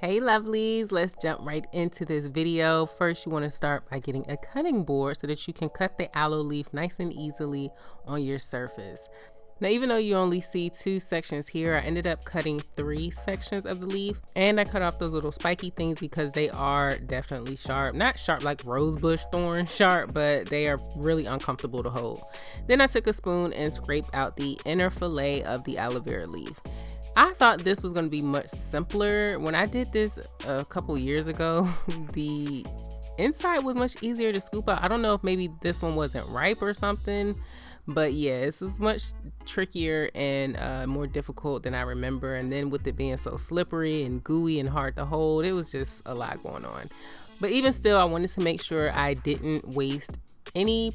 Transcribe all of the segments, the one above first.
Hey lovelies, let's jump right into this video. First, you want to start by getting a cutting board so that you can cut the aloe leaf nice and easily on your surface. Now, even though you only see 2 sections here, I ended up cutting 3 sections of the leaf, and I cut off those little spiky things because they are definitely sharp. Not sharp like rosebush thorn sharp, but they are really uncomfortable to hold. Then I took a spoon and scraped out the inner fillet of the aloe vera leaf. I thought this was going to be much simpler. When I did this a couple years ago, the inside was much easier to scoop out. I don't know if maybe this one wasn't ripe or something, but yeah, this was much trickier and more difficult than I remember. And then with it being so slippery and gooey and hard to hold, it was just a lot going on. But even still, I wanted to make sure I didn't waste any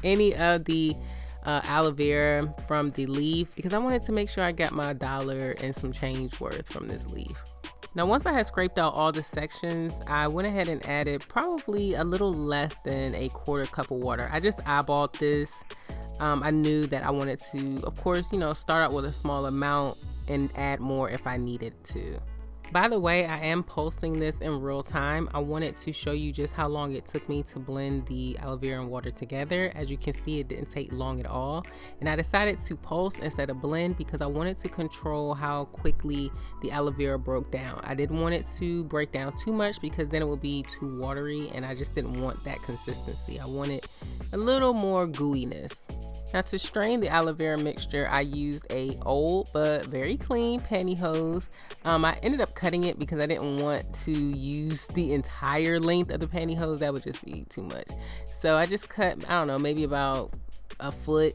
any of the aloe vera from the leaf, because I wanted to make sure I got my $1 and some change worth from this leaf. Now, once I had scraped out all the sections, I went ahead and added probably a little less than a 1/4 cup of water. I just eyeballed this. I knew that I wanted to, of course, start out with a small amount and add more if I needed to. By the way, I am posting this in real time. I wanted to show you just how long it took me to blend the aloe vera and water together. As you can see, it didn't take long at all. And I decided to post instead of blend because I wanted to control how quickly the aloe vera broke down. I didn't want it to break down too much because then it would be too watery, and I just didn't want that consistency. I wanted a little more gooiness. Now, to strain the aloe vera mixture, I used a old but very clean pantyhose. I ended up cutting it because I didn't want to use the entire length of the pantyhose. That would just be too much. So I just cut, I don't know, maybe about a foot,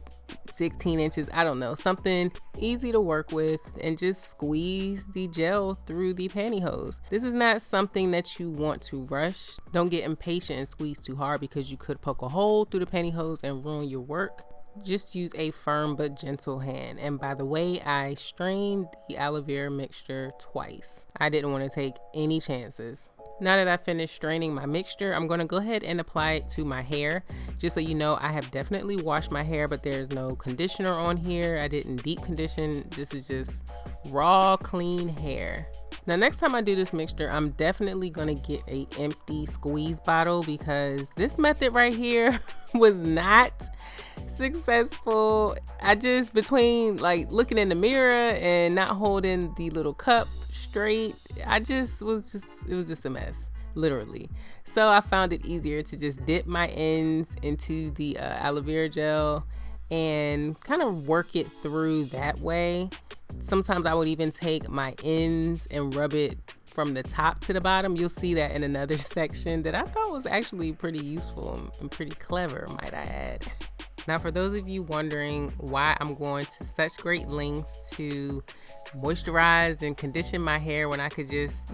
16 inches, I don't know, something easy to work with, and just squeeze the gel through the pantyhose. This is not something that you want to rush. Don't get impatient and squeeze too hard because you could poke a hole through the pantyhose and ruin your work. Just use a firm but gentle hand. And by the way, I strained the aloe vera mixture twice. I didn't want to take any chances. Now that I finished straining my mixture, I'm going to go ahead and apply it to my hair. Just so you know, I have definitely washed my hair, but there's no conditioner on here. I didn't deep condition. This is just raw, clean hair. Now, next time I do this mixture, I'm definitely going to get an empty squeeze bottle because this method right here was not successful. I just, between like looking in the mirror and not holding the little cup straight, it was just a mess, literally. So I found it easier to just dip my ends into the aloe vera gel and kind of work it through that way. Sometimes I would even take my ends and rub it from the top to the bottom. You'll see that in another section that I thought was actually pretty useful and pretty clever, might I add. Now, for those of you wondering why I'm going to such great lengths to moisturize and condition my hair when I could just,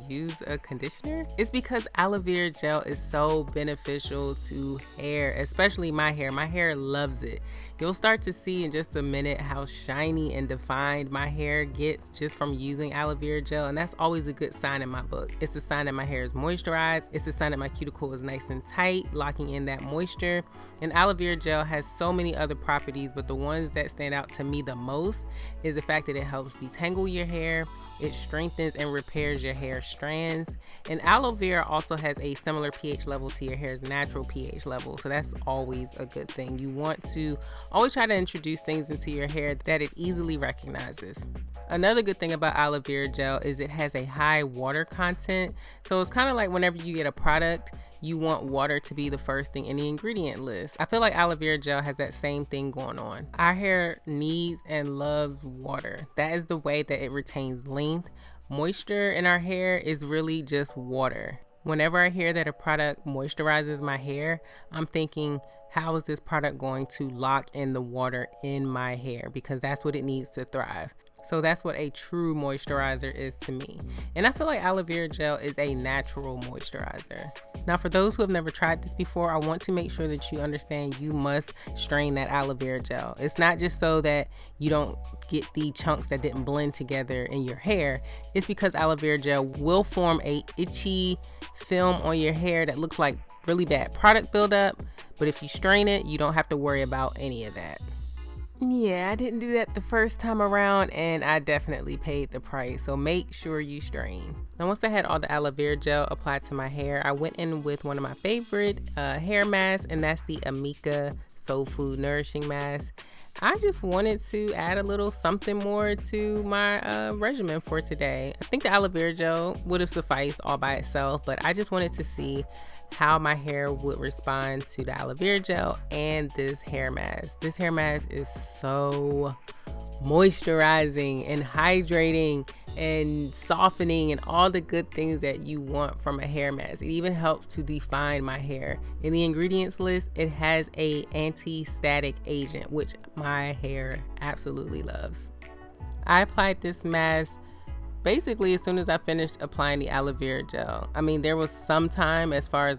use a conditioner, it's because aloe vera gel is so beneficial to hair, especially my hair. My hair loves it. You'll start to see in just a minute how shiny and defined my hair gets just from using aloe vera gel, and that's always a good sign in my book. It's a sign that my hair is moisturized. It's a sign that my cuticle is nice and tight, locking in that moisture. And aloe vera gel has so many other properties, but the ones that stand out to me the most is the fact that it helps detangle your hair, it strengthens and repairs your hair strands, and aloe vera also has a similar pH level to your hair's natural pH level, so that's always a good thing. You want to always try to introduce things into your hair that it easily recognizes. Another good thing about aloe vera gel is it has a high water content, so it's kind of like whenever you get a product, you want water to be the first thing in the ingredient list. I feel like aloe vera gel has that same thing going on. Our hair needs and loves water. That is the way that it retains length. Moisture in our hair is really just water. Whenever I hear that a product moisturizes my hair, I'm thinking, how is this product going to lock in the water in my hair? Because that's what it needs to thrive. So that's what a true moisturizer is to me. And I feel like aloe vera gel is a natural moisturizer. Now, for those who have never tried this before, I want to make sure that you understand you must strain that aloe vera gel. It's not just so that you don't get the chunks that didn't blend together in your hair. It's because aloe vera gel will form a itchy film on your hair that looks like really bad product buildup. But if you strain it, you don't have to worry about any of that. Yeah, I didn't do that the first time around, and I definitely paid the price, so make sure you strain. Now once I had all the aloe vera gel applied to my hair, I went in with one of my favorite hair masks, and that's the Amica Sofu Nourishing Mask. I just wanted to add a little something more to my regimen for today. I think the aloe vera gel would have sufficed all by itself, but I just wanted to see how my hair would respond to the aloe vera gel and this hair mask. This hair mask is so moisturizing and hydrating and softening and all the good things that you want from a hair mask. It even helps to define my hair. In the ingredients list, it has a anti-static agent, which my hair absolutely loves. I applied this mask basically as soon as I finished applying the aloe vera gel. I mean, there was some time as far as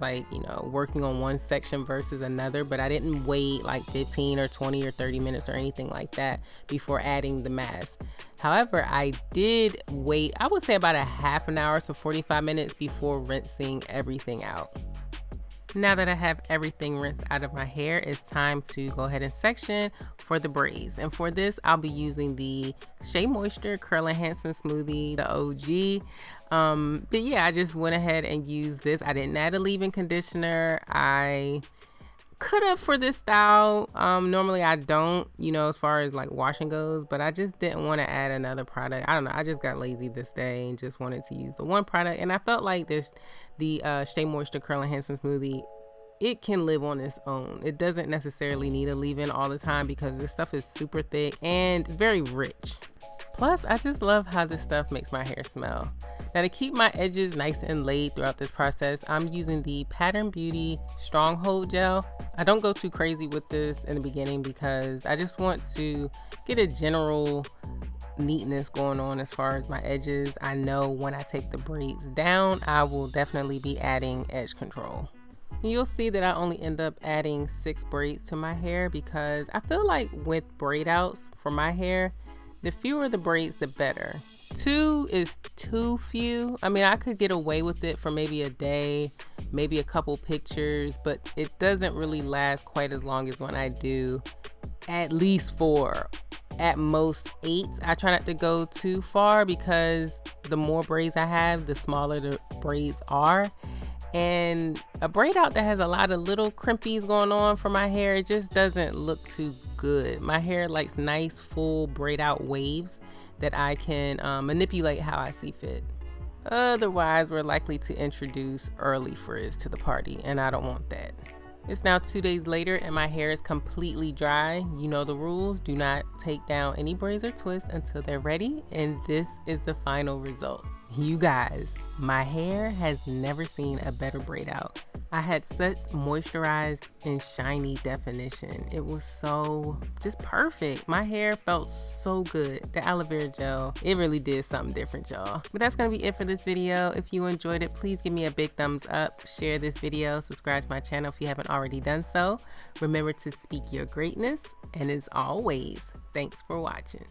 working on one section versus another, but I didn't wait like 15 or 20 or 30 minutes or anything like that before adding the mask. However, I did wait, I would say about a half an hour to 45 minutes before rinsing everything out. Now that I have everything rinsed out of my hair, it's time to go ahead and section for the braids. And for this, I'll be using the Shea Moisture Curl Enhancing Smoothie, the OG. But yeah, I just went ahead and used this. I didn't add a leave-in conditioner. I could have for this style. Normally I don't, as far as like washing goes, but I just didn't want to add another product. I don't know, I just got lazy this day and just wanted to use the one product, and I felt like the Shea Moisture Curl Enhancing Smoothie, it can live on its own. It doesn't necessarily need a leave-in all the time because this stuff is super thick and it's very rich. Plus, I just love how this stuff makes my hair smell. Now, to keep my edges nice and laid throughout this process, I'm using the Pattern Beauty Stronghold Gel. I don't go too crazy with this in the beginning because I just want to get a general neatness going on as far as my edges. I know when I take the braids down, I will definitely be adding edge control. You'll see that I only end up adding 6 braids to my hair because I feel like with braid outs for my hair, the fewer the braids, the better. 2 is too few. I mean, I could get away with it for maybe a day, maybe a couple pictures, but it doesn't really last quite as long as when I do at least 4, at most 8. I try not to go too far because the more braids I have, the smaller the braids are. And a braid out that has a lot of little crimpies going on for my hair, it just doesn't look too good. My hair likes nice full braid out waves that I can manipulate how I see fit. Otherwise, we're likely to introduce early frizz to the party, and I don't want that. It's now 2 days later and my hair is completely dry. You know the rules. Do not take down any braids or twists until they're ready. And this is the final result. You guys, my hair has never seen a better braid out. I had such moisturized and shiny definition. It was so just perfect. My hair felt so good. The aloe vera gel, it really did something different, y'all. But that's gonna be it for this video. If you enjoyed it, please give me a big thumbs up, share this video, subscribe to my channel if you haven't already done so. Remember to speak your greatness, and as always, thanks for watching.